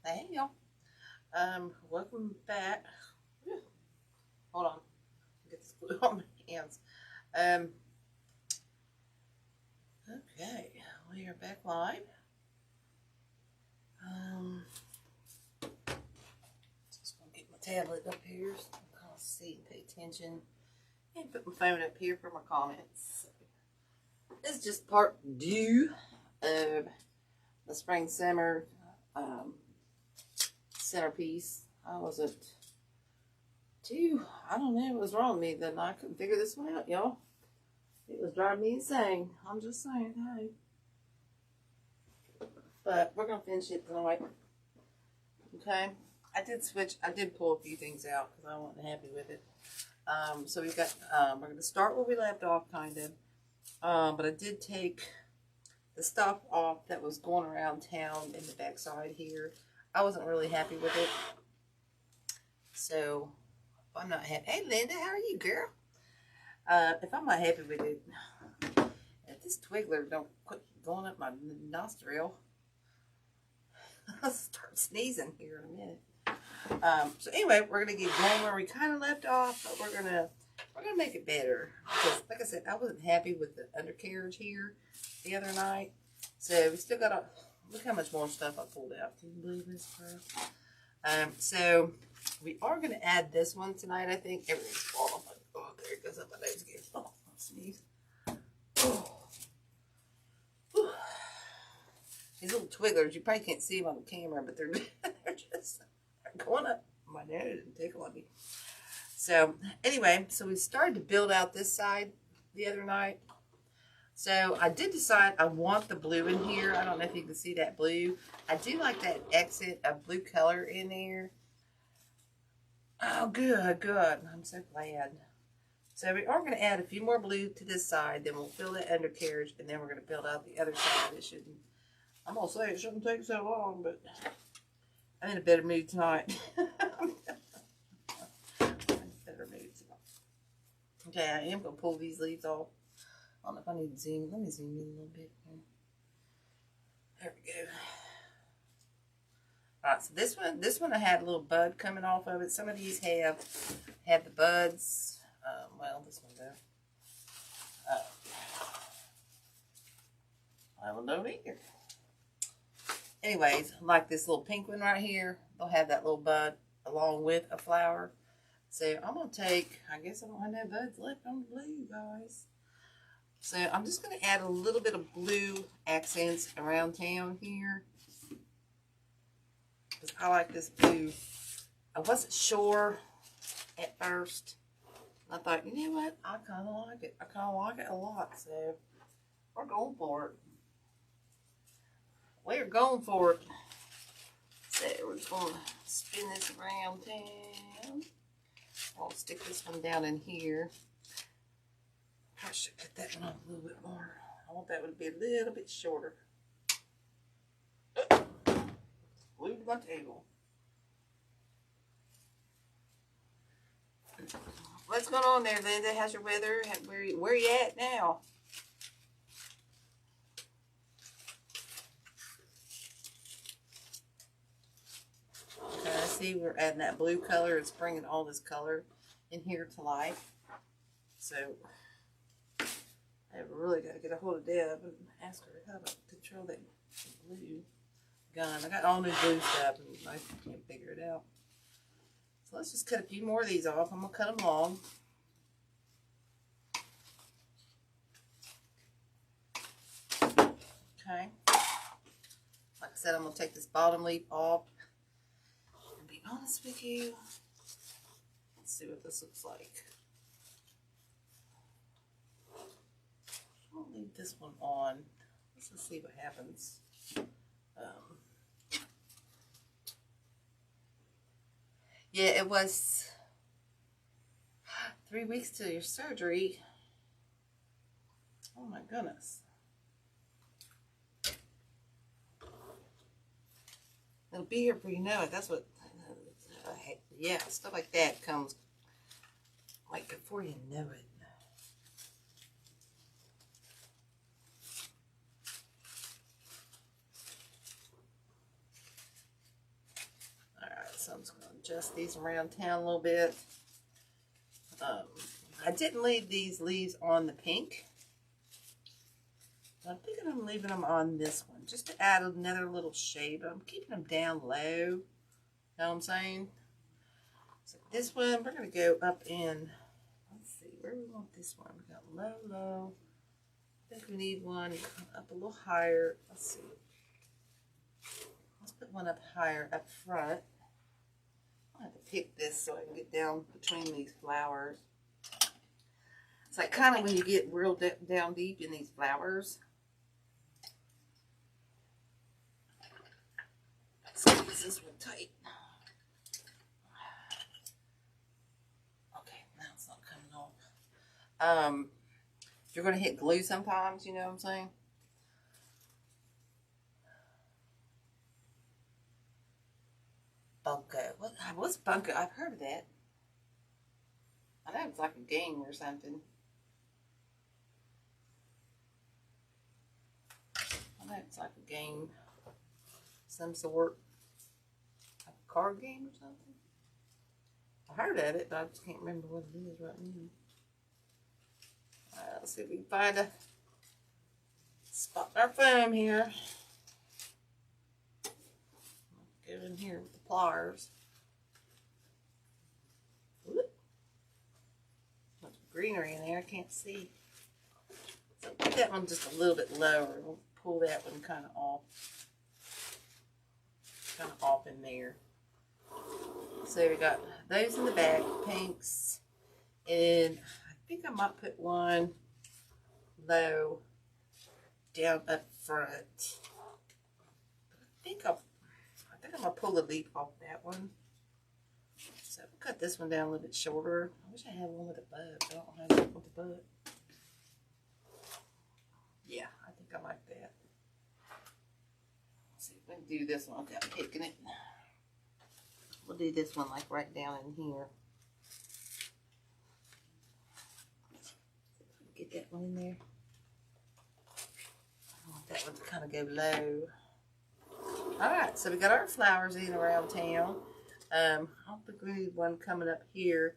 Hey y'all. Welcome back. Whew. Hold on. Get this glue on my hands. Okay, we are back live. Just gonna get my tablet up here so I can see and pay attention. And put my phone up here for my comments. This is just part 2 of the spring summer centerpiece. I wasn't I don't know what was wrong with me then. I couldn't figure this one out, y'all. It was driving me insane. I'm just saying, hey. But we're gonna finish it tonight. Okay. I did pull a few things out because I wasn't happy with it. So we've got we're gonna start where we left off kind of. But I did take the stuff off that was going around town in the backside here. I wasn't really happy with it. So if I'm not happy, hey Linda, how are you, girl? If I'm not happy with it, if this twiggler don't quit going up my nostril, I'll start sneezing here in a minute. So anyway, we're gonna get going where we kind of left off, but we're gonna make it better because, like I said, I wasn't happy with the undercarriage here the other night. So we still gotta look how much more stuff I pulled out. Can you believe this crap? So we are gonna add this one tonight. I think everything's falling off. Oh, there it goes up my nose again. Oh, I'll sneeze. Oh. These little twigglers, you probably can't see them on the camera, but they're just going up my nose and tickling me. So anyway, so we started to build out this side the other night. So I did decide I want the blue in here. I don't know if you can see that blue. I do like that exit of blue color in there. Oh, good, good. I'm so glad. So we are going to add a few more blue to this side. Then we'll fill that undercarriage, and then we're going to build out the other side. It shouldn't. I'm going to say it shouldn't take so long, but I'm in a better mood tonight. Okay, I am going to pull these leaves off. I don't know if I need to zoom. Let me zoom in a little bit. There we go. Alright, so this one I had a little bud coming off of it. Some of these have the buds. Well, this one does. I don't know either. Anyways, like this little pink one right here, they'll have that little bud along with a flower. So I'm going to take, I guess I don't have no buds left on the blue, guys. So I'm just going to add a little bit of blue accents around town here. Because I like this blue. I wasn't sure at first. I thought, you know what? I kind of like it. I kind of like it a lot. So we're going for it. We're going for it. So we're just going to spin this around town. I'll stick this one down in here. I should cut that one off a little bit more. I want that one to be a little bit shorter. Glued to my table. What's going on there, Linda? How's your weather? Where you at now? Okay, I see we're adding that blue color. It's bringing all this color in here to life. So I really got to get a hold of Deb and ask her how to control that blue gun. I got all new blue stuff and I can't figure it out. So let's just cut a few more of these off. I'm going to cut them long. Okay. Like I said, I'm going to take this bottom leaf off. And be honest with you, let's see what this looks like. I'll leave this one on. Let's just see what happens. Yeah, it was 3 weeks till your surgery. Oh my goodness. It'll be here before you know it. That's what, yeah, stuff like that comes like before you know it. adjust these around town a little bit. I didn't leave these leaves on the pink. I'm thinking I'm leaving them on this one just to add another little shade. But I'm keeping them down low. You know what I'm saying? So this one, we're going to go up in, let's see, where we want this one. We got low, low. I think we need one up a little higher. Let's see. Let's put one up higher up front. I have to pick this so I can get down between these flowers. It's like kind of when you get real down deep in these flowers. Squeeze this one tight. Okay, now it's not coming off. You're going to hit glue sometimes, you know what I'm saying? Bunko. What's bunko? I've heard of that. I know it's like a game or something. I know it's like a game. Some sort. Like a card game or something. I heard of it, but I just can't remember what it is right now. Alright, let's see if we can find a spot in our foam here. Go in here with the pliers. Whoop. Much greenery in there, I can't see. So put that one just a little bit lower. We'll pull that one kind of off. Kind of off in there. So we got those in the back, pinks, and I think I might put one low down up front. I think I'm gonna pull the leaf off that one. So we'll cut this one down a little bit shorter. I wish I had one with a bud, but I don't have one with a bud. Yeah, I think I like that. Let's see if we can do this one without picking it. We'll do this one like right down in here. Get that one in there. I want that one to kind of go low. Alright, so we got our flowers in around town. I don't think we need one coming up here.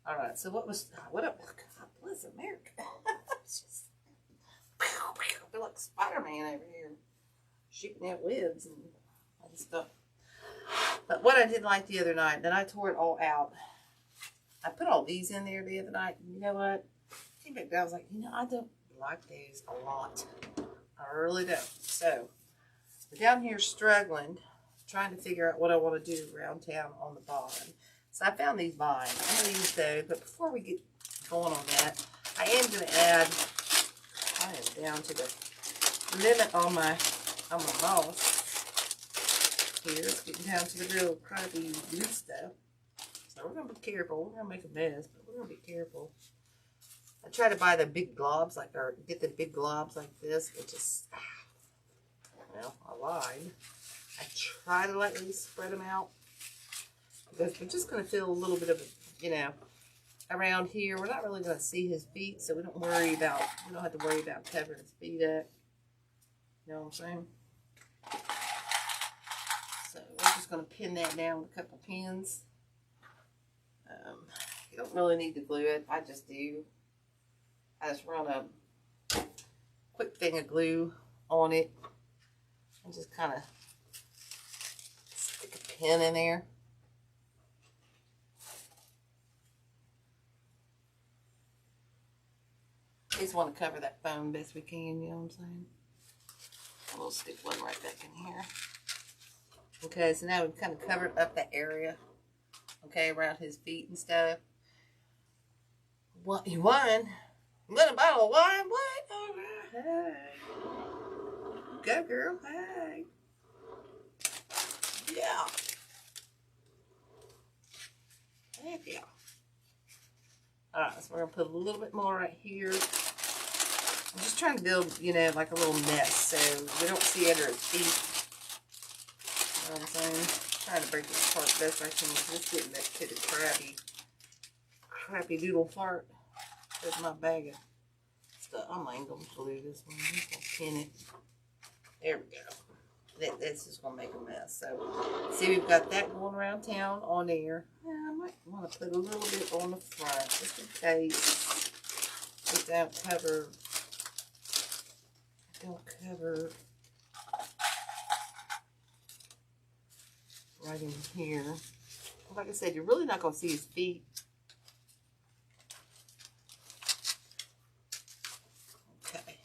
Alright, so what up? God bless America. Just, I feel like Spider-Man over here. Shooting out webs and all this stuff. But what I did like the other night, then I tore it all out. I put all these in there the other night. And you know what? I came back down. I was like, you know, I don't like these a lot. I really don't. So, we're down here struggling, trying to figure out what I want to do around town on the vine. So, I found these vines. I'm going to use those. But before we get going on that, I am going to add, I am down to the limit on my moss. Here, it's getting down to the real crappy blue stuff. So we're going to be careful. We're going to make a mess, but we're going to be careful. I try to buy the big globs, or get the big globs like this, but just, well, I lied. I try to lightly spread them out. Because we're just going to feel a little bit of, you know, around here. We're not really going to see his feet, so we don't have to worry about covering his feet up. You know what I'm saying? So we're just going to pin that down with a couple pins. You don't really need to glue it. I just do. I just run a quick thing of glue on it and just kind of stick a pin in there. We just want to cover that foam best we can, you know what I'm saying? We'll stick one right back in here. Okay, so now we've kind of covered up that area, okay, around his feet and stuff. What, you won? You won a bottle of wine? What? All right. Hey. Go, girl. Hey. Yeah. Heck yeah. Alright, so we're going to put a little bit more right here. I'm just trying to build, you know, like a little nest so we don't see under his feet. You know what I'm saying? I'm trying to break this apart best I can. Just getting that kitty crappy doodle fart. There's my bag of stuff. I'm ain't going to glue this one. I'm just going to pin it. There we go. It's just going to make a mess. So, see, we've got that going around town on there. Yeah, I might want to put a little bit on the front, just in case it don't cover right in here. Like I said, you're really not going to see his feet. Okay.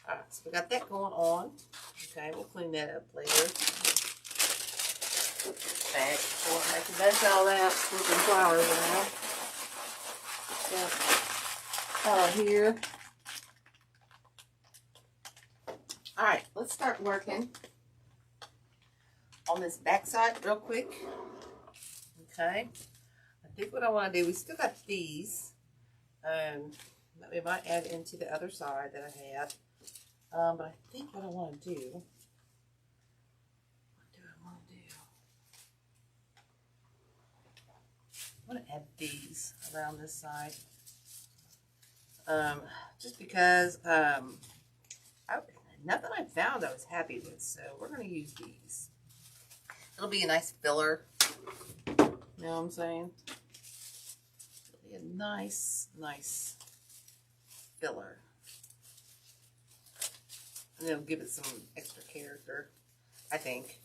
Alright, so we got that going on. Okay, we'll clean that up later. Back before I make a mess all that, flipping flowers around. Here. Alright, let's start working on this back side real quick. Okay. I think what I want to do, we still got these. That we might add into the other side that I had. But I think what I want to do, I want to add these around this side. Just because nothing I found I was happy with, so we're going to use these. It'll be a nice filler. You know what I'm saying? It'll be a nice filler. And it'll give it some extra character, I think.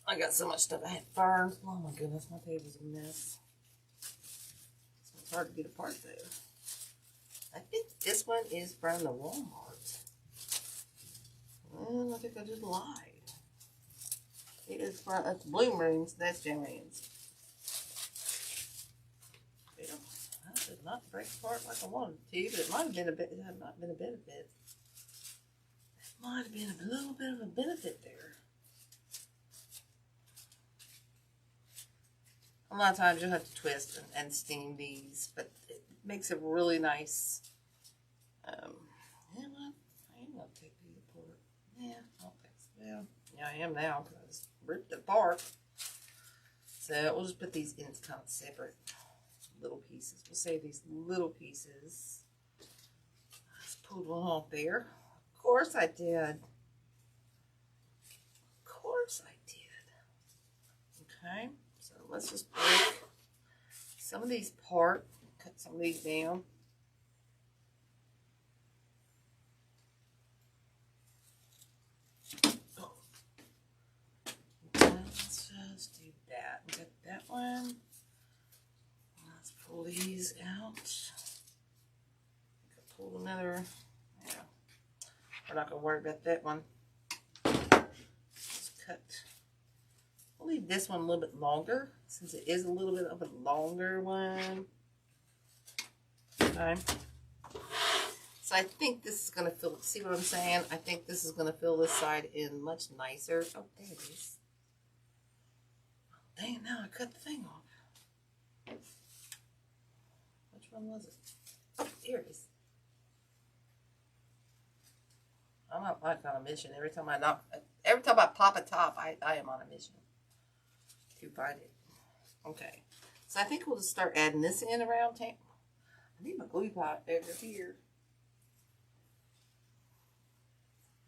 I got so much stuff. I had ferns. Oh my goodness, my table's a mess. It's hard to get apart though. I think this one is from the Walmart. Well, I think I just lied. It is from, that's Bloom Rooms. That's Joanne's. Yeah, that did not break apart like I wanted it to, but it might have been a bit. It had not been a benefit. It might have been a little bit of a benefit there. A lot of times you'll have to twist and steam these, but it makes a really nice. Yeah, well, I am gonna take these apart. Yeah, I don't think so. Well, yeah, I am now because I just ripped it apart. So we'll just put these in kind of separate little pieces. We'll save these little pieces. I just pulled one off there. Of course I did. Of course I did. Okay. So let's just break some of these apart, cut some of these down. Oh. Okay, let's just do that. Get that one. Let's pull these out. Pull another. Yeah. We're not going to worry about that one. Just cut. I'll leave this one a little bit longer, since it is a little bit of a longer one. Okay. So I think this is going to fill, see what I'm saying? I think this is going to fill this side in much nicer. Oh, there it is. Oh, dang, now I cut the thing off. Which one was it? Oh, here it is. I'm not like on a mission. Every time I pop a top, I am on a mission to find it. Okay, so I think we'll just start adding this in around town. I need my glue pot over here.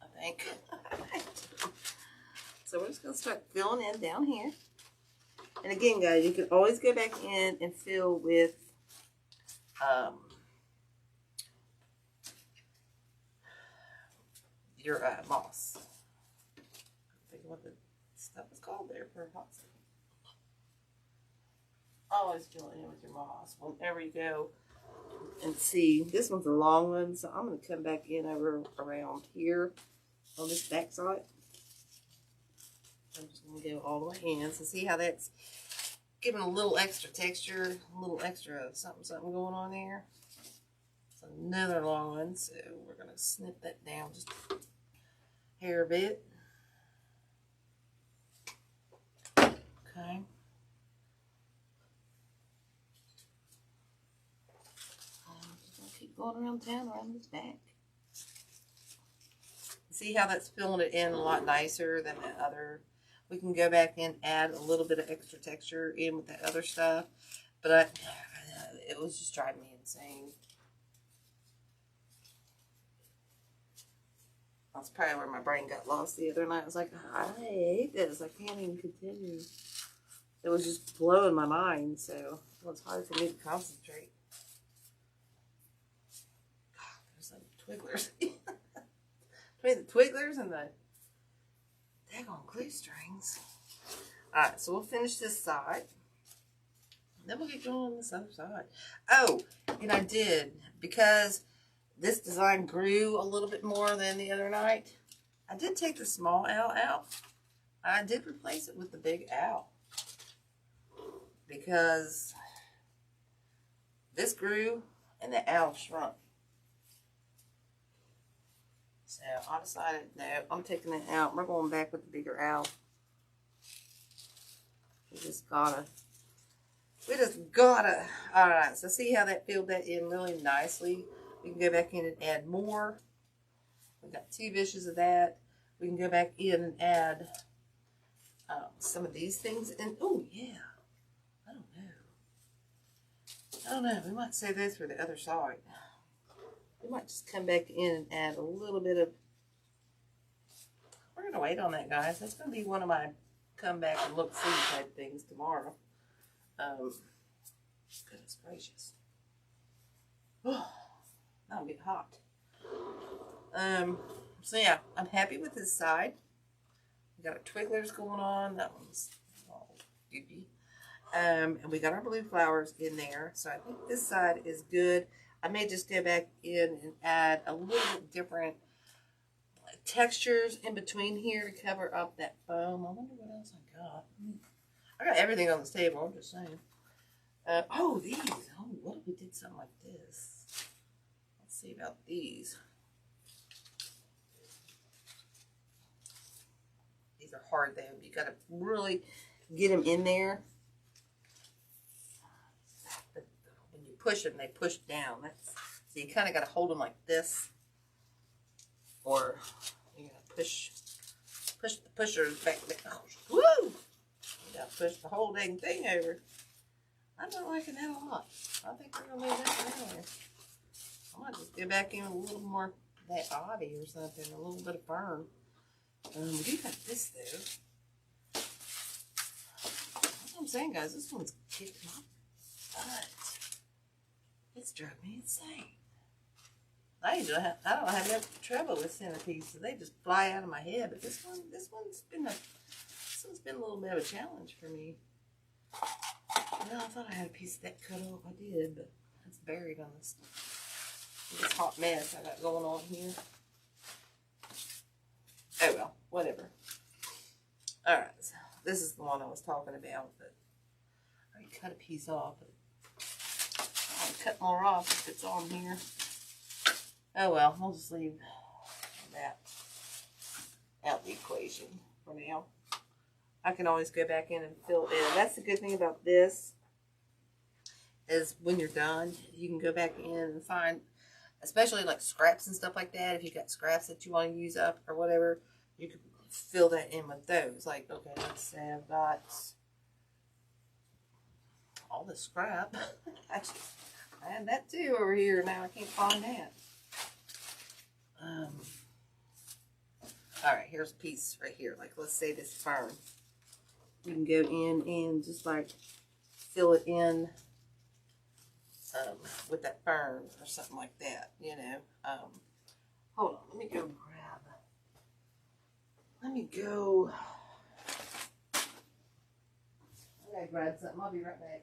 I think. So we're just going to start filling in down here. And again, guys, you can always go back in and fill with your moss. I'm thinking what the stuff is called there for a hot second. Always fill in with your moss whenever you go and see. This one's a long one, so I'm going to come back in over around here on this back side. I'm just going to go all the way in. So see how that's giving a little extra texture, a little extra something going on there. It's another long one, so we're going to snip that down just a hair bit. Okay. Going around town around this back. See how that's filling it in a lot nicer than the other. We can go back and add a little bit of extra texture in with that other stuff, but it was just driving me insane. That's probably where my brain got lost the other night. I was like, I hate this. I can't even continue. It was just blowing my mind, so it was hard for me to concentrate. God, there's like twigglers. Between the twigglers and the daggone glue strings. Alright, so we'll finish this side. Then we'll get going on this other side. Oh, and I did, because this design grew a little bit more than the other night, I did take the small owl out. I did replace it with the big owl. Because this grew and the owl shrunk. So I decided, no, I'm taking it out. We're going back with the bigger owl. We just gotta. Alright, so see how that filled that in really nicely? We can go back in and add more. We've got 2 bushes of that. We can go back in and add some of these things. And, oh yeah, I don't know. We might save those for the other side. We might just come back in and add a little bit of... We're going to wait on that, guys. That's going to be one of my come back and look see type things tomorrow. Goodness gracious. Oh, that'll get hot. So yeah, I'm happy with this side. We got our twigglers going on. That one's all goopy. And we got our blue flowers in there. So I think this side is good. I may just go back in and add a little bit different textures in between here to cover up that foam. I wonder what else I got. I got everything on this table, I'm just saying. Oh, these. Oh, what if we did something like this? Let's see about these. These are hard though. You gotta really get them in there. When you push them, they push down. So you kind of gotta hold them like this, or you gotta push the pushers back. Oh, woo! You gotta push the whole dang thing over. I'm not liking that a lot. I think we're gonna leave that down there. I might just go back in with a little more of that ivy or something, a little bit of fern. We do got this though. That's what I'm saying, guys. This one's kicked my butt. It's drove me insane. I don't have enough trouble with Centerpiece, so they just fly out of my head. But this one's been a little bit of a challenge for me. Well, I thought I had a piece of that cut off. I did, but it's buried on this hot mess I got going on here. Oh well, whatever. Alright, so this is the one I was talking about, but I already cut a piece off. But I'll cut more off if it's on here. Oh well, we'll just leave that out the equation for now. I can always go back in and fill it in. That's the good thing about this, is when you're done, you can go back in and find, especially like scraps and stuff like that. If you got scraps that you want to use up or whatever, you can fill that in with those. Like, okay, let's say I've got all the scrap. Actually, I had that too over here. Now I can't find that. All right, here's a piece right here. Like, let's say this fern. You can go in and just like fill it in with that fern or something like that, you know. Hold on, let me go I gotta grab something. I'll be right back.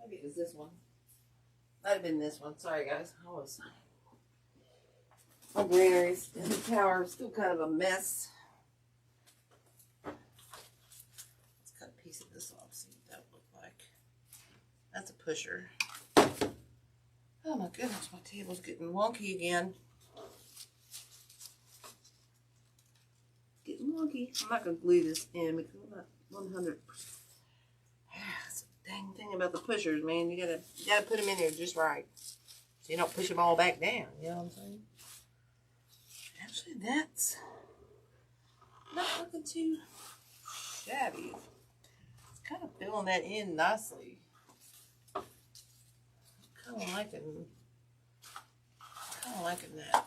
Maybe it was this one. Might have been this one. Sorry, guys. My greeneries in the tower is still kind of a mess. Let's cut a piece of this off, see what that would look like. That's a pusher. Oh my goodness, my table's getting wonky again. Getting wonky. I'm not going to glue this in because I'm not 100%. That's the dang thing about the pushers, man. You gotta put them in there just right, so you don't push them all back down. You know what I'm saying? Actually, that's not looking too shabby. It's kind of filling that in nicely. Kind of liking that.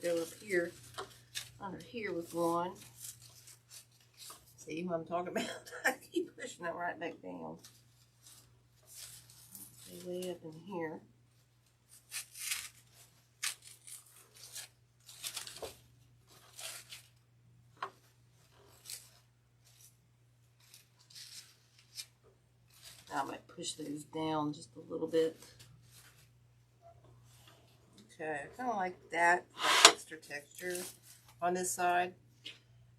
Go up here, under here with one. See what I'm talking about? I keep pushing it right back down. Stay way up in here. I might push those down just a little bit. Okay, I kind of like that extra texture on this side.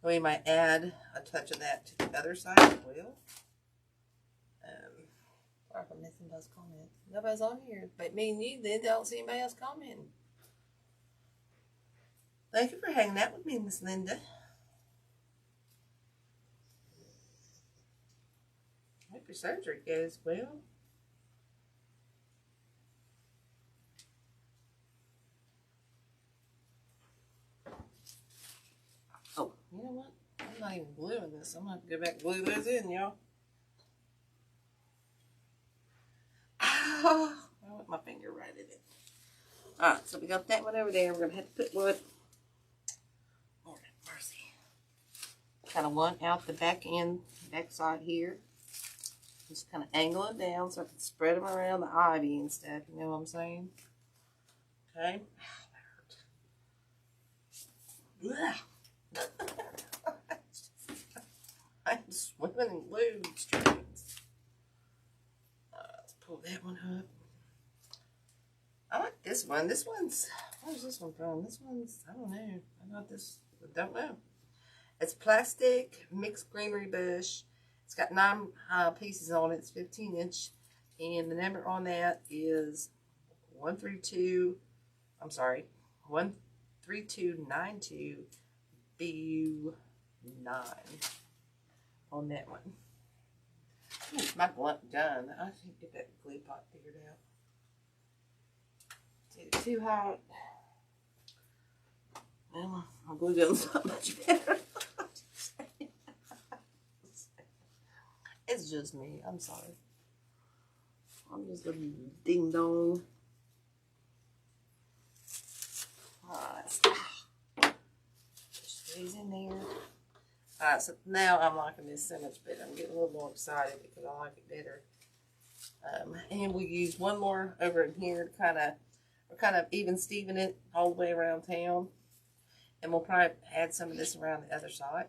We might add a touch of that to the other side as well. Sorry if I'm missing those comments. Nobody's on here but me and you. Then don't see anybody else commenting. Thank you for hanging out with me, Miss Linda. Hope your surgery goes well. Oh, you know what? I'm not even gluing this. I'm going to have to go back and glue those in, y'all. Oh, I went my finger right in it. Alright, so we got that one over there. We're going to have to put one. Lord have mercy. Kind of one out the back end, back side here. Just kind of angle it down so I can spread them around the ivy and stuff. You know what I'm saying? Okay. Oh, that hurt. I'm swimming in glue strings. Let's pull that one up. I like this one. This one's, where's this one from? This one's, I don't know. I got this, I don't know. It's plastic, mixed greenery bush. It's got 9 pieces on it. It's 15 inch. And the number on that is 13292 BU9 on that one. Ooh, my blunt gun. I should get that glue pot figured out. It's either too hot. Well, my glue gun's not much better. It's just me. I'm sorry. I'm just a ding dong. Alright. Push these in there. Alright, so now I'm liking this so much better. I'm getting a little more excited because I like it better. And we use one more over in here to kind of even Steven it all the way around town. And we'll probably add some of this around the other side.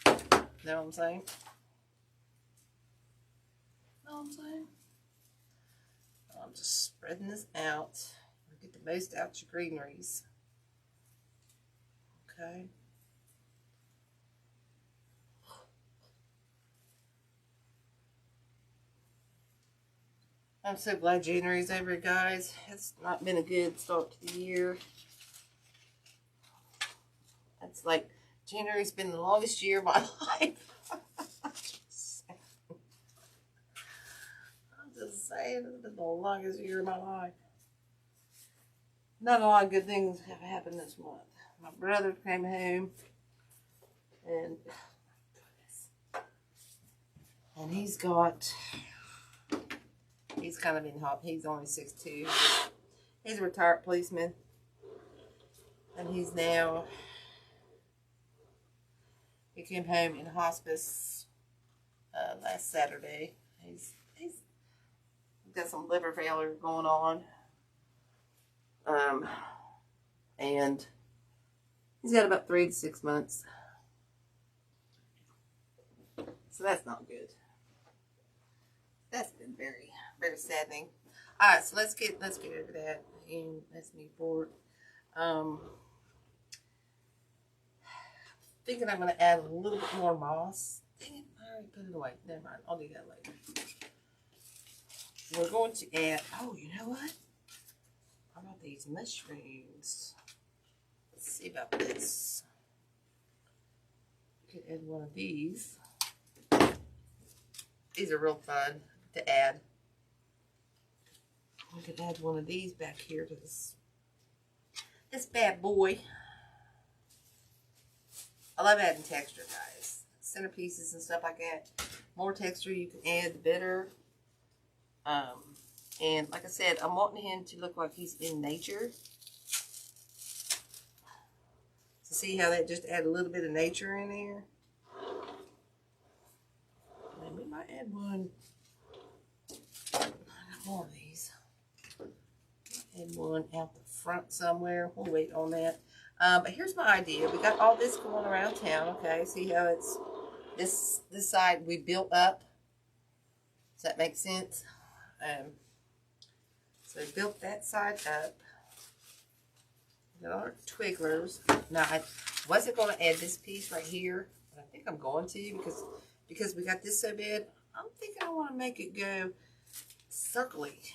Know what I'm saying? Know what I'm saying? I'm just spreading this out. Get the most out your greeneries. Okay. I'm so glad January's over, guys. It's not been a good start to the year. It's like January's been the longest year of my life. I'm just saying, it's been the longest year of my life. Not a lot of good things have happened this month. My brother came home, and he's kind of in hot. He's only 6'2". He's a retired policeman, and he came home in hospice last Saturday. He's got some liver failure going on. And he's got about 3 to 6 months. So that's not good. That's been very, very saddening. All right, so let's get over that, and let's move forward. Thinking I'm going to add a little bit more moss. Dang it, I already put it away. Never mind, I'll do that later. We're going to add, oh, you know what? How about these mushrooms? Let's see about this. We could add one of these. These are real fun to add. We could add one of these back here to this bad boy. I love adding texture, guys. Centerpieces and stuff like that. More texture you can add, the better. And like I said, I'm wanting him to look like he's in nature. So see how that just add a little bit of nature in there? And we might add one. I got more of these. Add one out the front somewhere. We'll wait on that. But here's my idea. We got all this going around town, okay? See how it's this side we built up? Does that make sense? So we built that side up. We got our twigglers. Now I wasn't going to add this piece right here, but I think I'm going to because we got this so bad. I'm thinking I want to make it go circly.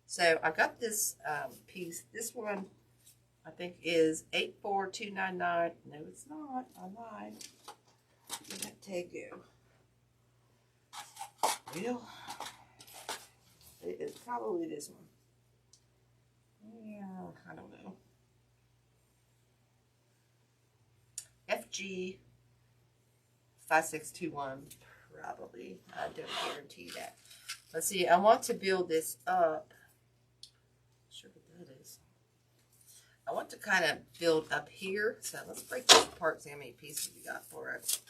So I got this piece. This one I think is 84299. No, it's not. I lied. Where'd that tag go? Well, it's probably this one. Yeah, I don't know. FG 5621, probably. I don't guarantee that. Let's see. I want to build this up. Not sure what that is. I want to kind of build up here. So let's break this apart. See how many pieces we got for it.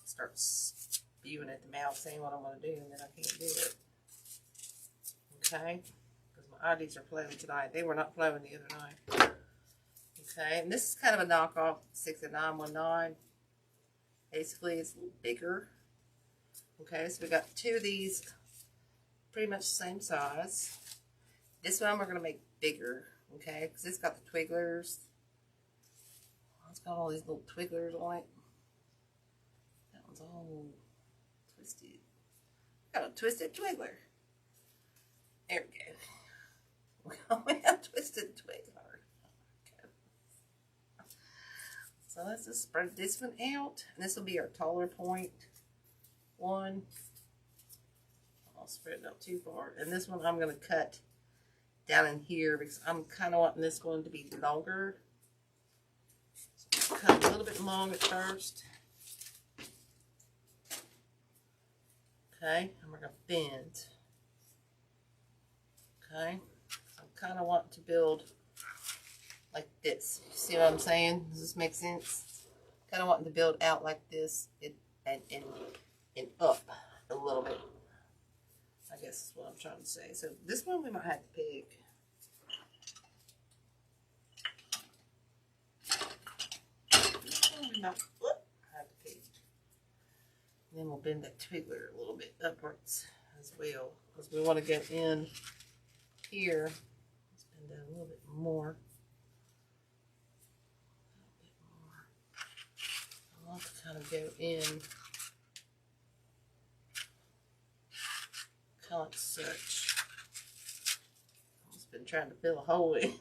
Start spewing at the mouth, saying what I want to do, and then I can't do it. Okay, because my IDs are flowing tonight. They were not flowing the other night. Okay, and this is kind of a knockoff 60919. Basically, it's a little bigger. Okay, so we got two of these, pretty much the same size. This one we're going to make bigger. Okay, because it's got the twigglers. It's got all these little twigglers on it. That one's all twisted. Got a twisted twiggler. There we go. We have twisted twiggler. So let's just spread this one out. And this will be our taller point. One. I'll spread it out too far. And this one I'm going to cut down in here because I'm kind of wanting this one to be longer. So cut a little bit long at first. Okay. And we're going to bend. Okay, so I'm kind of wanting to build like this. You see what I'm saying? Does this make sense? Kind of wanting to build out like this and up a little bit. I guess is what I'm trying to say. So this one we might have to pick. This one we might have to pick. And then we'll bend that twiggler a little bit upwards as well, because we want to go in here. Let's bend down a little bit more. I want to kind of go in kind of like such. I've just been trying to fill a hole in.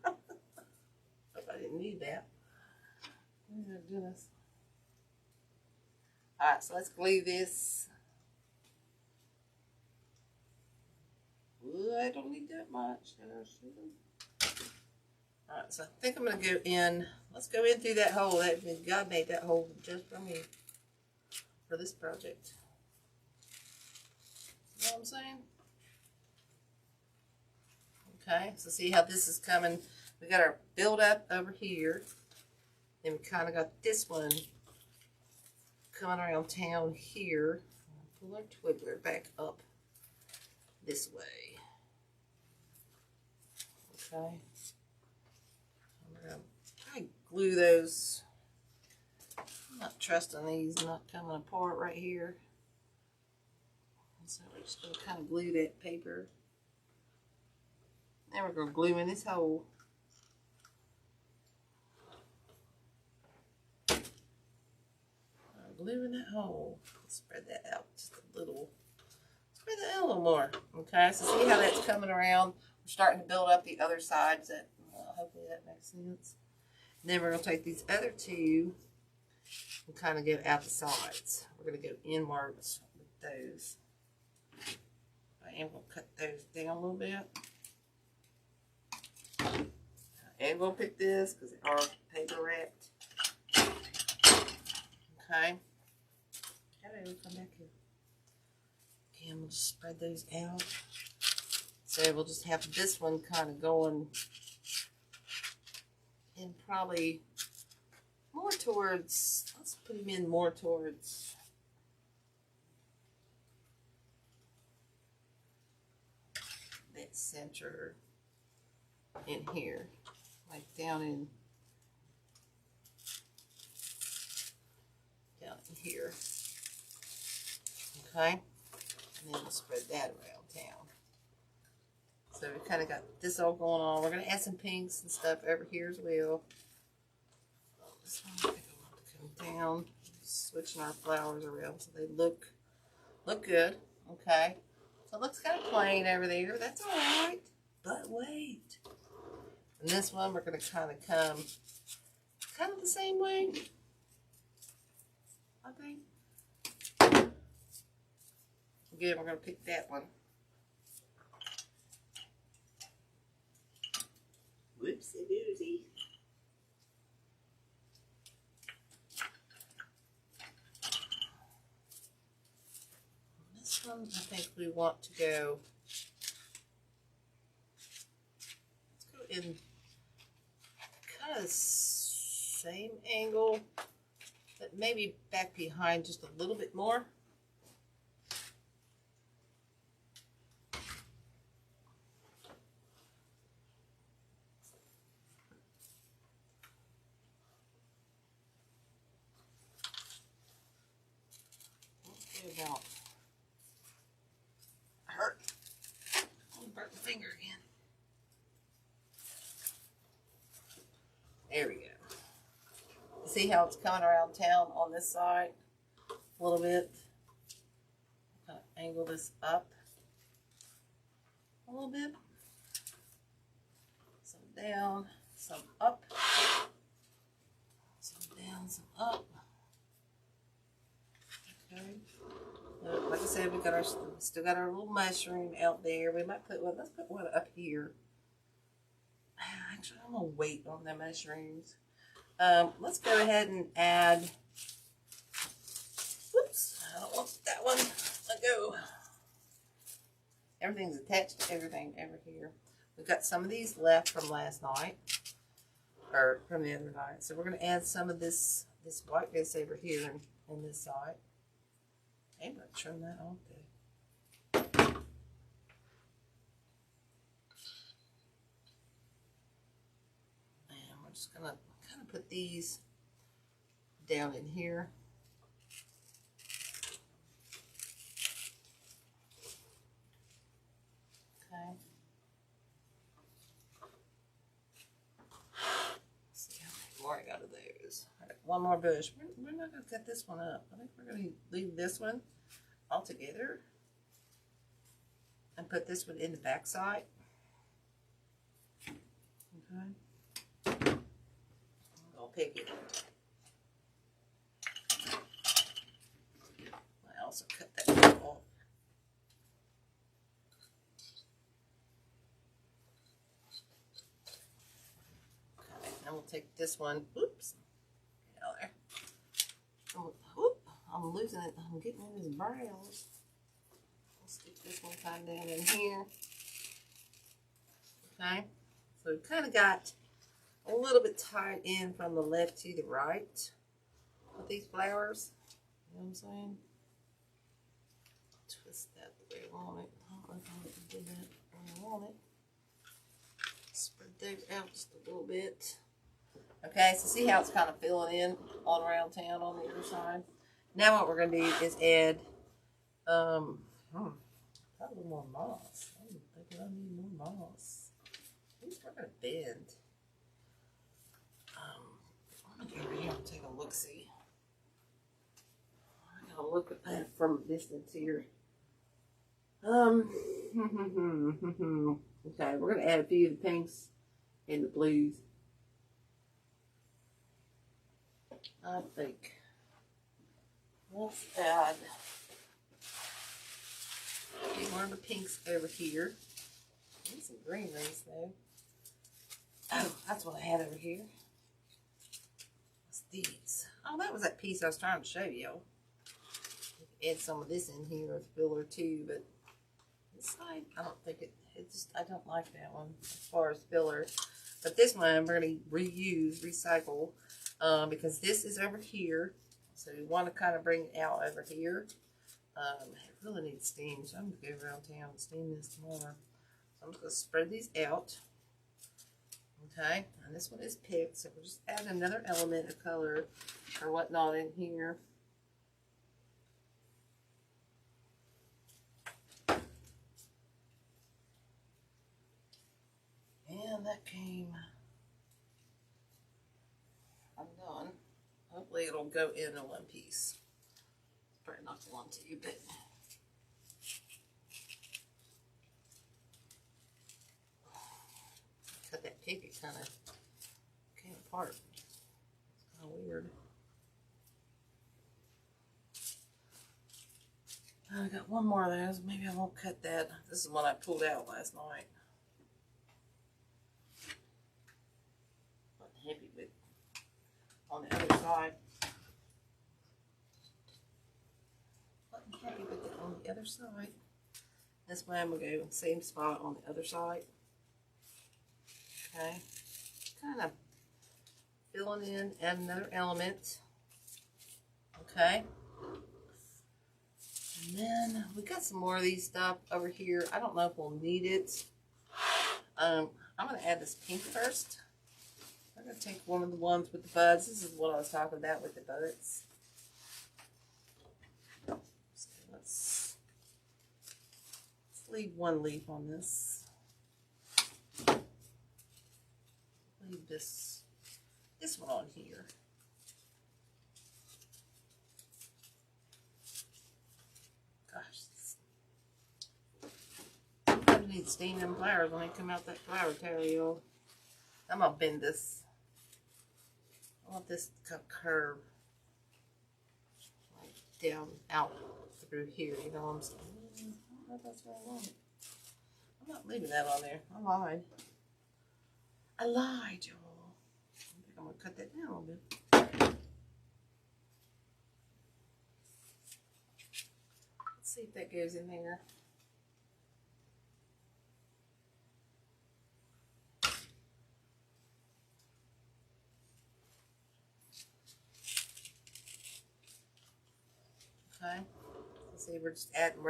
Hope I didn't need that. Oh my goodness. Alright, so let's glue this. Ooh, I don't need that much. Alright, so I think I'm going to go in. Let's go in through that hole. God made that hole just for me. For this project. You know what I'm saying? Okay, so see how this is coming. We got our build up over here. Then we kind of got this one coming around town here. Pull our twiggler back up this way. Okay. I'm going to try to glue those. I'm not trusting these not coming apart right here. So we're just going to kind of glue that paper. Then we're going to glue in this hole. Glue in that hole. Spread that out just a little. Spread that out a little more. Okay, so see how that's coming around? We're starting to build up the other sides. That hopefully that makes sense. And then we're going to take these other two and kind of get out the sides. We're going to go inwards with those. I am going to cut those down a little bit. I am going to pick this because they are paper wrapped. Okay. Come back here. Okay, we'll just spread those out. So we'll just have this one kind of going in probably more towards, let's put him in more towards that center in here, like down in here. Okay, and then we'll spread that around town. So we kind of got this all going on. We're going to add some pinks and stuff over here as well. This one I think I want to come down. Switching our flowers around so they look good. Okay, so it looks kind of plain over there. That's all right. But wait. And this one we're going to kind of come kind of the same way. I think. Again, we're going to pick that one. Whoopsie doosy. This one, I think we want to go. Let's go in kind of same angle, but maybe back behind just a little bit more. About hurt. I burnt my finger again. There we go. See how it's coming around town on this side a little bit. Kind of angle this up a little bit. Some down, some up. Some down, some up. Okay. Like I said, we still got our little mushroom out there. We might put one. Let's put one up here. Actually, I'm gonna wait on the mushrooms. Let's go ahead and add. Whoops! I don't want that one. Let go. Everything's attached to everything over here. We've got some of these left from last night, or from the other night. So we're gonna add some of this whiteness over here on this side. I'm going to trim that off there. And we're just going to kind of put these down in here. Okay. Let's see how many more I got of those. All right, one more bush. We're not going to cut this one up. I think we're going to leave this one all together and put this one in the back side. Okay. I'll pick it. I also cut that one off. Okay, now we'll take this one. Oops. There. I'm losing it. I'm getting in these browns. Let's stick this one kind of down in here. Okay. So we've kind of got a little bit tied in from the left to the right with these flowers. You know what I'm saying? Twist that the way I want it. I don't know if I did that the way I want it. Spread those out just a little bit. Okay, so see how it's kind of filling in all around town on the other side? Now what we're going to do is add Got a little more moss. I'm thinking I need more moss. These are going to bend. I'm going to go over here and take a look-see. I got to look at that from a distance here. Okay, we're going to add a few of the pinks and the blues. I think let's add one of the pinks over here. Need some greeneries though. Oh, that's what I had over here. What's these? Oh, that was that piece I was trying to show you. Add some of this in here as filler too, but this side, I don't think I don't like that one as far as filler. But this one we're going to recycle, because this is over here. So we want to kind of bring it out over here. It really needs steam, so I'm going to go around town and steam this tomorrow. So I'm just going to spread these out. Okay, and this one is picked, so we'll just add another element of color or whatnot in here. And that came undone. Hopefully it'll go in one piece. Probably not want to, but cut that pig, it kind of came apart. It's kind of weird. I got one more of those. Maybe I won't cut that. This is one I pulled out last night. Not happy with on the other side. Not happy with it on the other side. This way I'm going to go same spot on the other side. Okay. Kind of filling in, add another element. Okay. And then we got some more of these stuff over here. I don't know if we'll need it. I'm going to add this pink first. I'm going to take one of the ones with the buds. This is what I was talking about with the buds. So let's leave one leaf on this. Leave this one on here. I need to steam them flowers when they come out that flower tower, y'all. I'm gonna bend this. I want this to curve like down out through here. You know what I'm saying? I don't know if that's what I want. I'm not leaving that on there. I lied. I lied, y'all. I think I'm gonna cut that down a little bit. Let's see if that goes in there. Okay, let's see, we're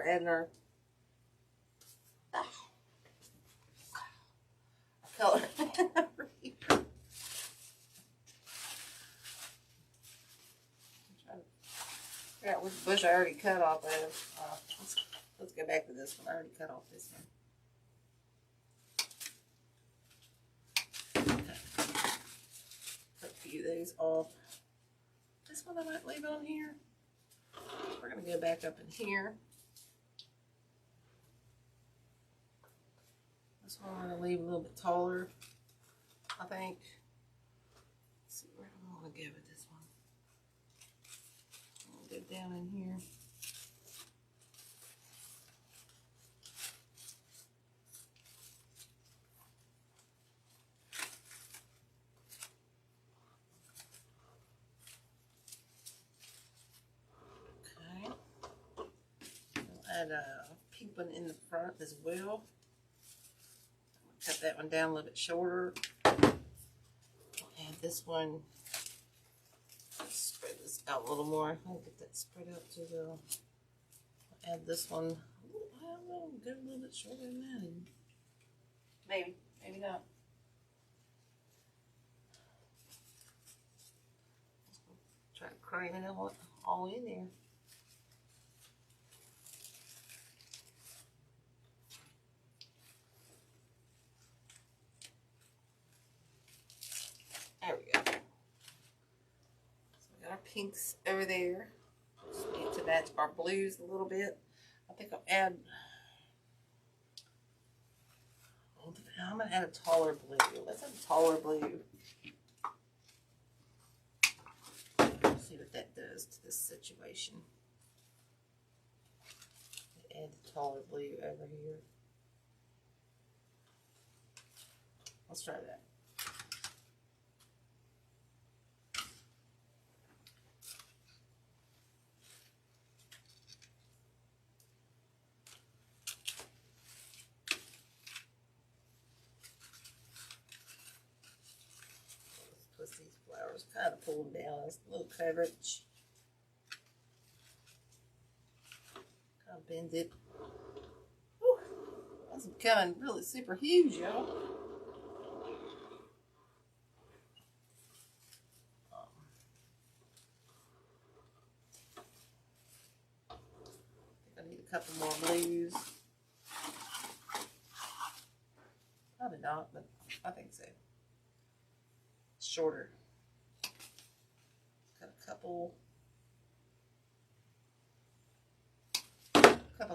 adding our color. Figure out which bush I already cut off of. Let's go back to this one. I already cut off this one. Okay. Cut a few of those off. This one I might leave on here. We're going to go back up in here. This one we're going to leave a little bit taller, I think. Let's see, where do I want to go with this one? I'll go down in here. Add a pink one in the front as well. Cut that one down a little bit shorter. Add this one. Let's spread this out a little more. I'll get that spread out too well. Add this one. I don't know, get a little bit shorter than that. Maybe, maybe not. Try to cram it all in there. pinks over there. Just need to match our blues a little bit. I think I'll add, I'm going to add a taller blue. Let's add a taller blue. Let's see what that does to this situation. Add the taller blue over here. Let's try that. Twist these flowers, kind of pull them down. It's a little coverage. Kind of bend it. Whew. That's becoming really super huge, y'all. I need a couple more blues. Probably not, but I think so. Shorter. Got a couple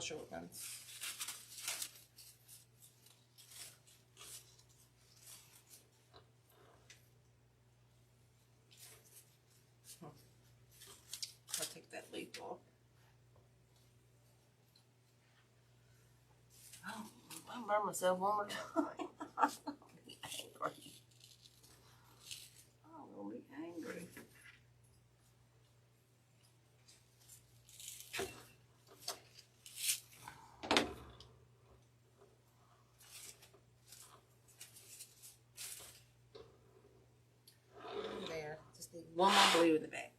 short ones. I'll take that leaf off. Oh, I'll burn myself one more time. I'm gonna be angry. I'm gonna be angry. There. Just need one more blue in the back.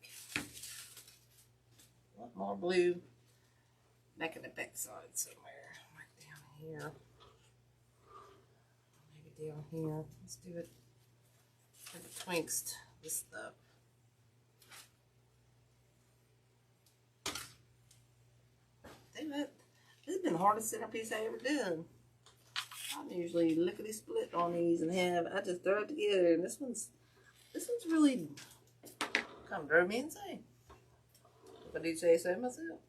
One more blue back in the back side somewhere. Right down here. Maybe down here. Let's do it betwixt this stuff. Damn it. This has been the hardest centerpiece I ever done. I'm usually lickety split on these and I just throw it together, and this one's really kind of drove me insane. If I do say so myself.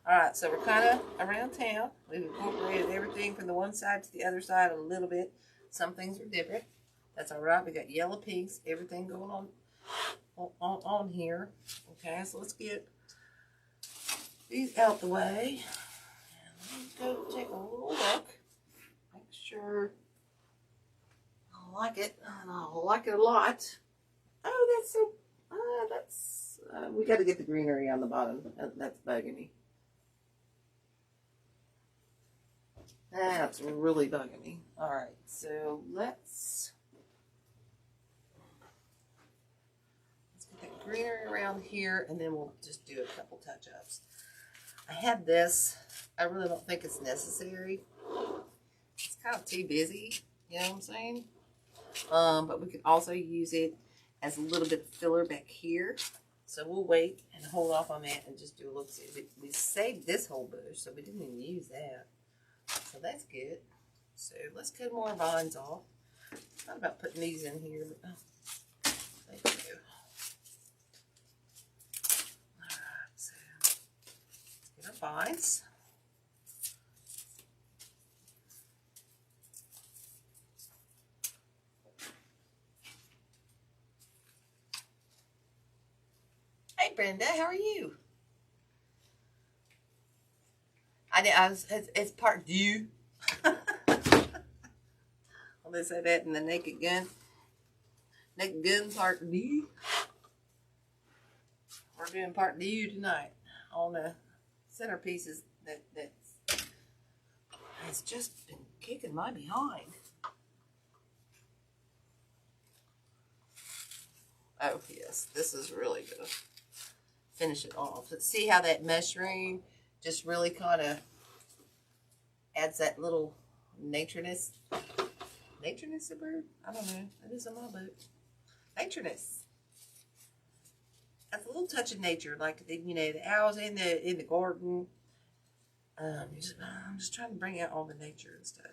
Alright, so we're kind of around town. We've incorporated everything from the one side to the other side a little bit. Some things are different. That's alright. We got yellow pinks, everything going on here. Okay, so let's get these out the way. And let me go take a little look. Make sure I like it. And I like it a lot. Oh, that's so, we got to get the greenery on the bottom. That's bugging me. That's really bugging me. Alright, so let's get that greenery around here, and then we'll just do a couple touch-ups. I had this. I really don't think it's necessary. It's kind of too busy, you know what I'm saying? But we could also use it as a little bit of filler back here. So we'll wait and hold off on that and just do a look. We saved this whole bush, so we didn't even use that. So that's good. So let's cut more vines off. Thought about putting these in here, but thank you. Alright, so let's get our vines. Hey Brenda, how are you? It's part du. Well, they say that in the Naked Gun. Naked Gun part du. We're doing part du tonight on the centerpieces that's just been kicking my behind. Oh yes, this is really gonna finish it off. Let's see how that mushroom just really kind of adds that little natureness. Natureness, a bird? I don't know. That is in my book. Natureness. That's a little touch of nature, like the owls in the garden. I'm just trying to bring out all the nature and stuff.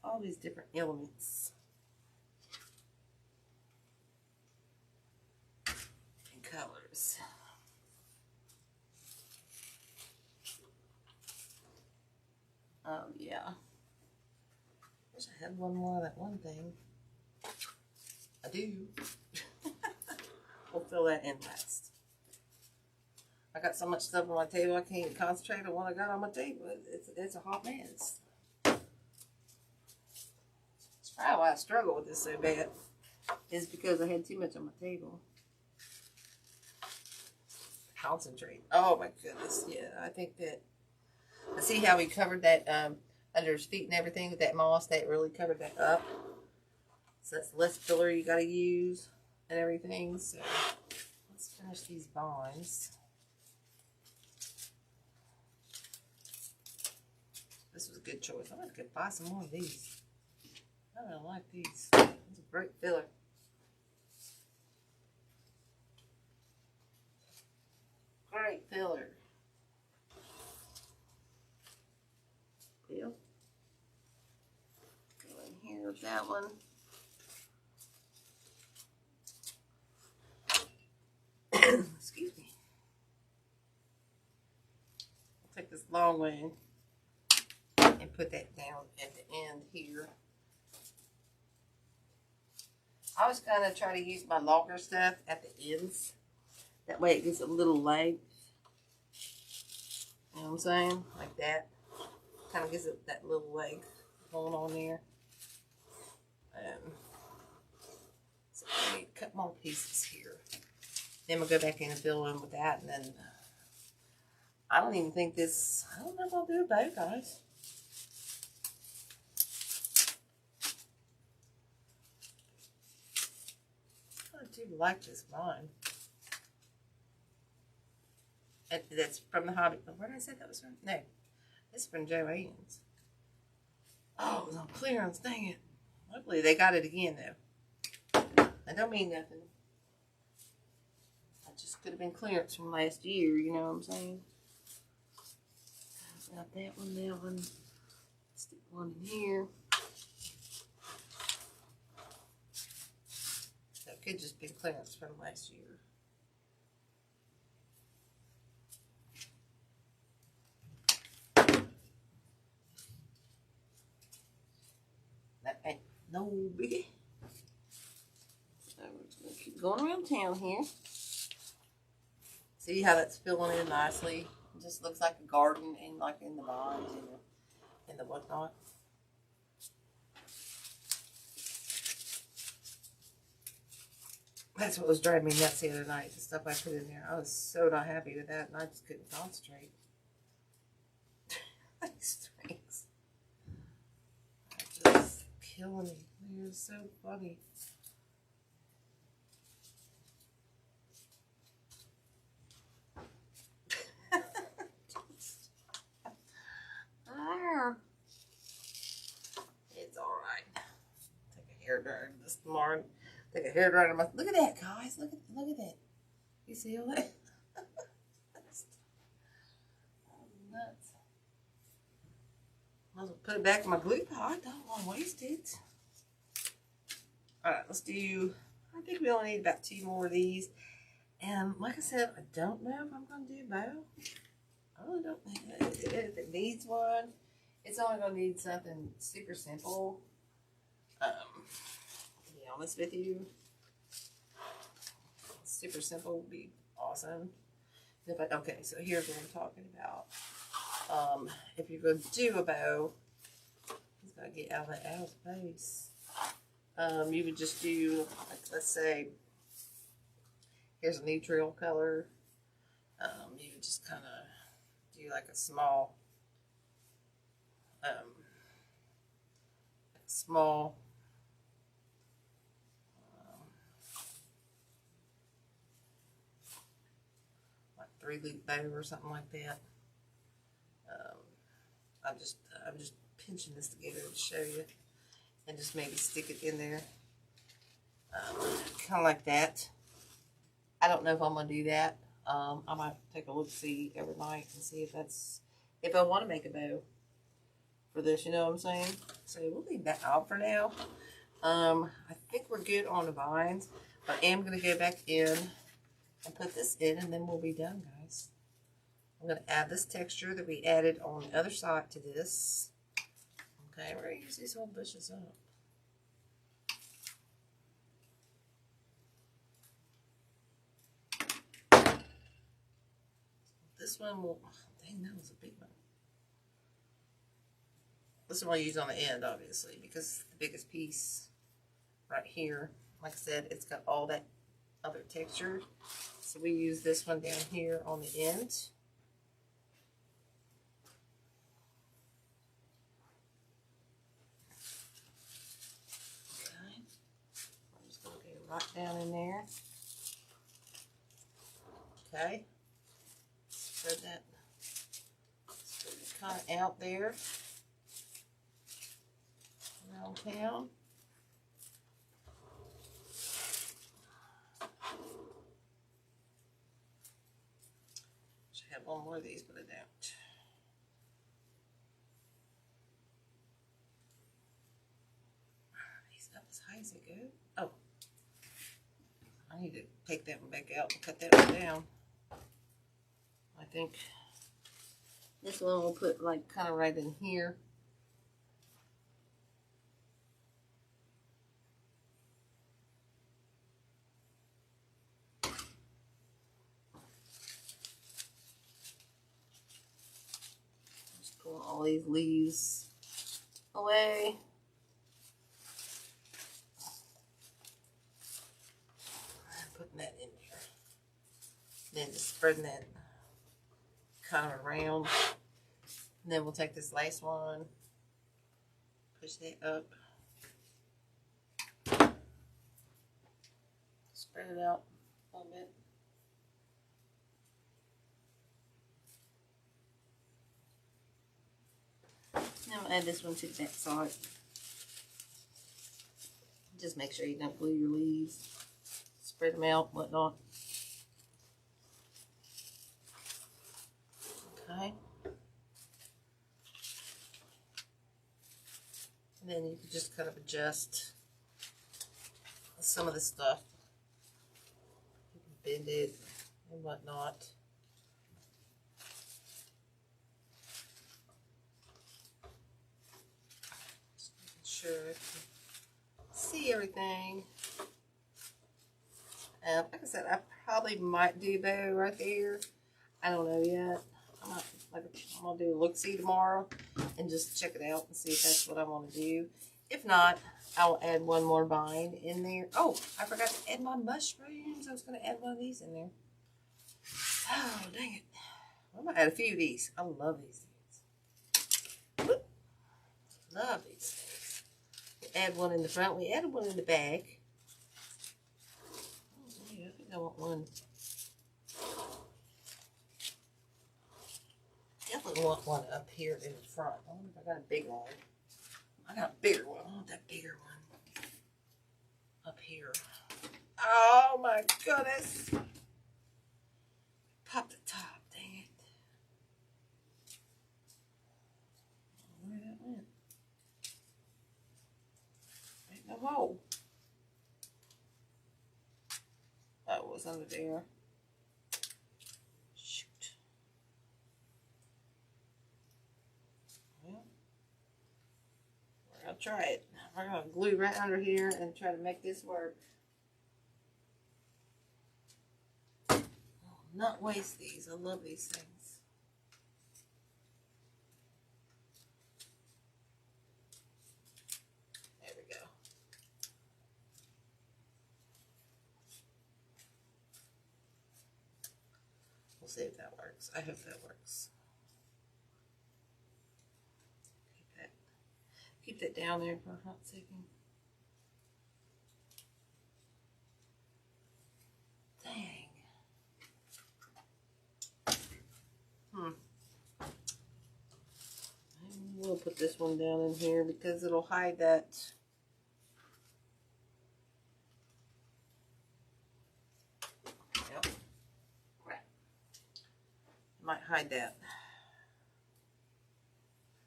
All these different elements. flowers. Yeah. Wish I had one more of that one thing. I do. We'll fill that in last. I got so much stuff on my table I can't even concentrate on what I got on my table. It's a hot mess. That's probably why I struggle with this so bad. Is because I had too much on my table. Concentrate. Oh my goodness. Yeah, I think that. I see how we covered that under his feet and everything with that moss. That really covered that up. So that's less filler you got to use and everything. So let's finish these vines. This was a good choice. I'm going to go buy some more of these. I really like these. It's a great filler. Great filler. Go in here with that one. Excuse me. I'll take this long way and put that down at the end here. I was going to try to use my longer stuff at the ends. That way it gives a little length. You know what I'm saying? Like that. Kind of gives it that little length going on there. So I need to cut more pieces here. Then we'll go back in and fill in with that. And then I don't even think this, I don't know if I'll do a bow, guys. I do like this vine. And that's from the hobby. Where did I say that was from? No. This is from Joann's. Oh, it was on clearance. Dang it. Hopefully they got it again, though. I don't mean nothing. I just could have been clearance from last year, you know what I'm saying? Got that one. Stick one in here. That could just be clearance from last year. That ain't no biggie. So we're just going to keep going around town here. See how that's filling in nicely? It just looks like a garden and like in the vines and the whatnot. That's what was driving me nuts the other night, the stuff I put in there. I was so not happy with that and I just couldn't concentrate. These strings are just killing me. They're so funny. It's alright. Take a hair dryer this morning. Take a hair dryer. Look at that, guys. Look at that. You see all that? That's nuts. Might as well put it back in my glue pot. I don't want to waste it. Alright, let's do, I think we only need about 2 more of these. And like I said, I don't know if I'm going to do a bow. I really don't think if it needs one. It's only going to need something super simple. To be honest with you. Super simple would be awesome. Okay, so here's what I'm talking about. If you're going to do a bow, it's got to get out of space. You would just do, like, let's say, here's a neutral color. You would just kind of do like a small, like 3-loop bow or something like that. I'm just pinching this together to show you, and just maybe stick it in there, kind of like that. I don't know if I'm gonna do that. I might take a look see every night and see if I want to make a bow for this. You know what I'm saying? So we'll leave that out for now. I think we're good on the vines, but I am gonna go back in and put this in, and then we'll be done, guys. I'm going to add this texture that we added on the other side to this. Okay, we're going to use these whole bushes up. This one will, dang, that was a big one. This one I'll use on the end, obviously, because it's the biggest piece right here. Like I said, it's got all that other texture. So we use this one down here on the end. Okay. I'm just going to get it right down in there. Okay. Spread it kind of out there around town. Should have one more of these, but I don't. He's up as high as it goes. Oh, I need to take that one back out and cut that one down. I think this one we'll put like kind of right in here. Just pull all these leaves away. Putting that in there. Then just spreading that kind of around. And then we'll take this last one, push that up, spread it out a little bit. Now I'll add this one to the back side. Just make sure you don't glue your leaves. Spread them out, whatnot. Okay. And then you can just kind of adjust some of the stuff. You can bend it and whatnot. Just making sure I can see everything. Like I said, I probably might do bow right there. I don't know yet. I'm gonna do a look-see tomorrow and just check it out and see if that's what I want to do. If not, I'll add one more vine in there. Oh, I forgot to add my mushrooms. I was going to add one of these in there. Oh, dang it. I'm going to add a few of these. I love these things. Whoop. Love these things. We add one in the front. We added one in the back. Oh, I think I want one. Definitely want one up here in the front. I wonder if I got a big one. I got a bigger one. I want that bigger one up here. Oh my goodness. Pop the top, dang it. Where that went? Ain't no hole. Oh, it was under there. I'll try it. We're going to glue right under here and try to make this work. I'll not waste these. I love these things. There we go. We'll see if that works. I hope that works. Keep that down there for a hot second. Dang. We'll put this one down in here because it'll hide that. Yep. Might hide that.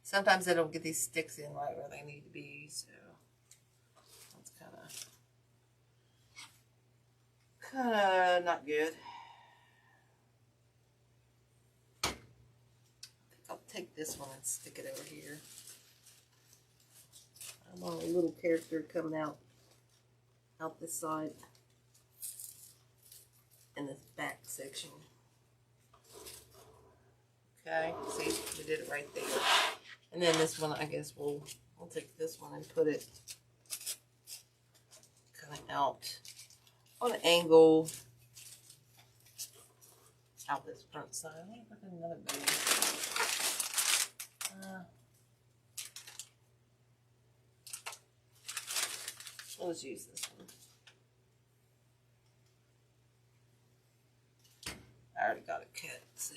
Sometimes I don't get these sticks in right where they need to be, so that's kind of not good. take this one and stick it over here. I want a little character coming out this side in this back section. Okay, see, we did it right there. And then this one, I guess we'll take this one and put it kind of out on an angle out this front side. I think I've got another bag. Let's use this one. I already got it cut, so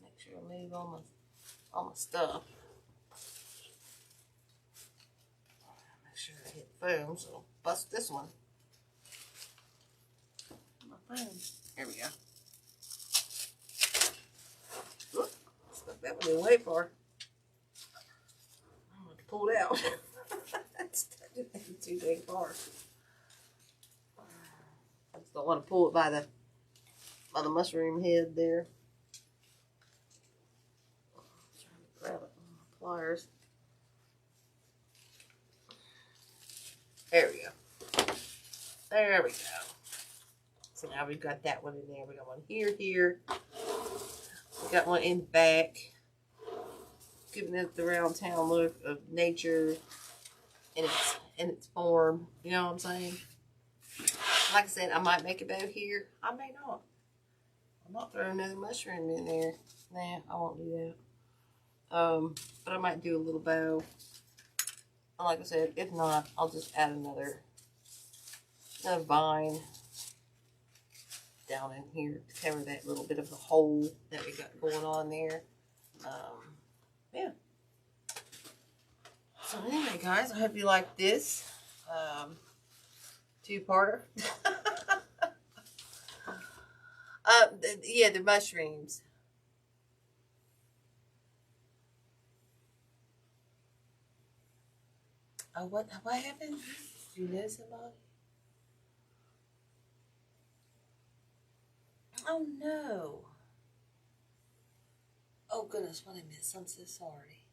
make sure I move all my stuff. Make sure I hit foam, so I'll bust this one. My foam. There we go. Look, stuck that one in way far. I'm going to pull it out. That's too dang far. I just don't want to pull it by the mushroom head there. I'm trying to grab it with my pliers. There we go. There we go. So now we've got that one in there. We got one here. We got one in the back, giving it the round town look of nature in its form. You know what I'm saying? Like I said, I might make a bow here. I may not. I'm not throwing another mushroom in there. Nah, I won't do that. But I might do a little bow. And like I said, if not, I'll just add another vine down in here to cover that little bit of the hole that we got going on there. Yeah. So anyway, guys, I hope you like this two-parter. Yeah, the mushrooms. Oh, what happened? Did you know somebody? Oh no. Oh goodness, what I missed. I'm so sorry.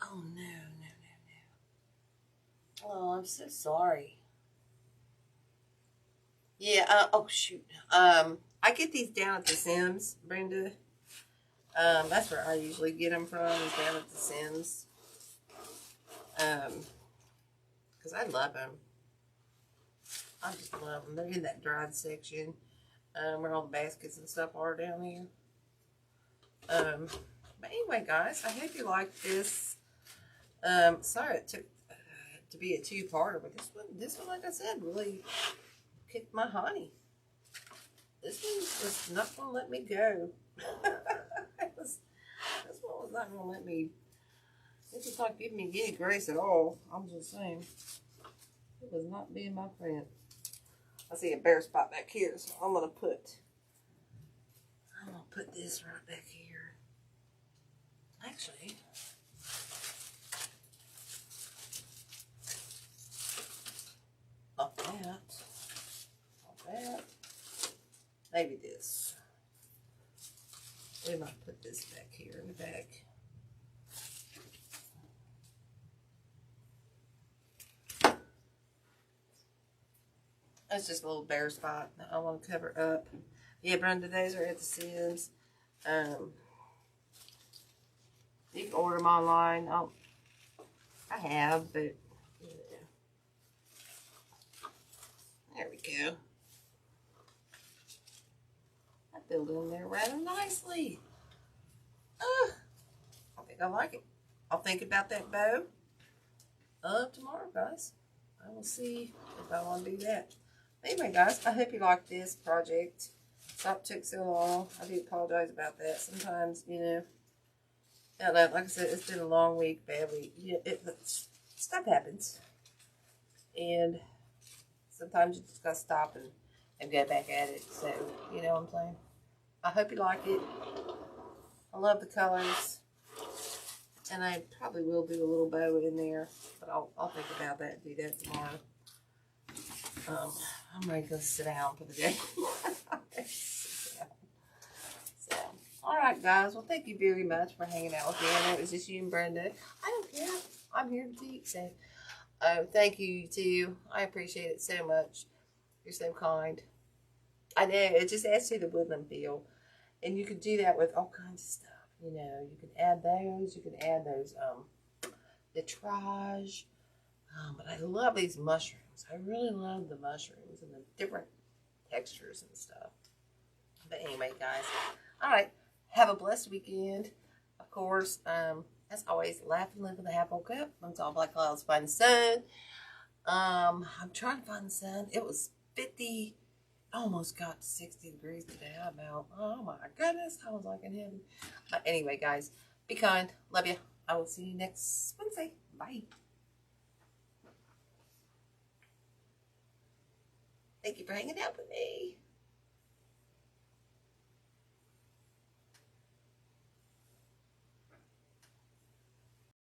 Oh no. Oh, I'm so sorry. Yeah, oh shoot. I get these down at the Sims, Brenda. That's where I usually get them from, is down at the Sims. Because I love them. I just love them. They're in that dried section, where all the baskets and stuff are down here. But anyway, guys, I hope you liked this. Sorry it took to be a two-parter, but this one, like I said, really kicked my honey. This one was not going to let me go. This one was not going to let me. It was not giving me any grace at all. I'm just saying. It was not being my friend. I see a bare spot back here, so I'm going to put this right back here. Actually, not that. Maybe this. We might put this back here in the back. That's just a little bare spot that I want to cover up. Yeah, Brenda, those are at the Sims. You can order them online. I have, but yeah. There we go. That filled in there rather nicely. I think I like it. I'll think about that bow tomorrow, guys. I will see if I want to do that. Anyway, guys, I hope you liked this project. Sorry it took so long. I do apologize about that. Sometimes, you know, like I said, it's been a long week, bad week. Yeah, stuff happens. And sometimes you just got to stop and get back at it. So, you know what I'm saying? I hope you like it. I love the colors. And I probably will do a little bow in there, but I'll think about that and do that tomorrow. I'm ready to sit down for the day. So, all right, guys. Well, thank you very much for hanging out with me. I know it was just you and Brenda. I don't care. I'm here to teach. So, thank you too. I appreciate it so much. You're so kind. I know it just adds to the woodland feel, and you can do that with all kinds of stuff. You know, you can add those. You can add those the trage. But I love these mushrooms. I really love the mushrooms and the different textures and stuff. But anyway, guys, all right. Have a blessed weekend. Of course, as always, laugh and live with a half full cup. It's all black clouds. Find the sun. I'm trying to find the sun. It was 50. Almost got to 60 degrees today. I'm out. Oh my goodness. I was like in heaven. Anyway, guys, be kind. Love you. I will see you next Wednesday. Bye. Thank you for hanging out with me.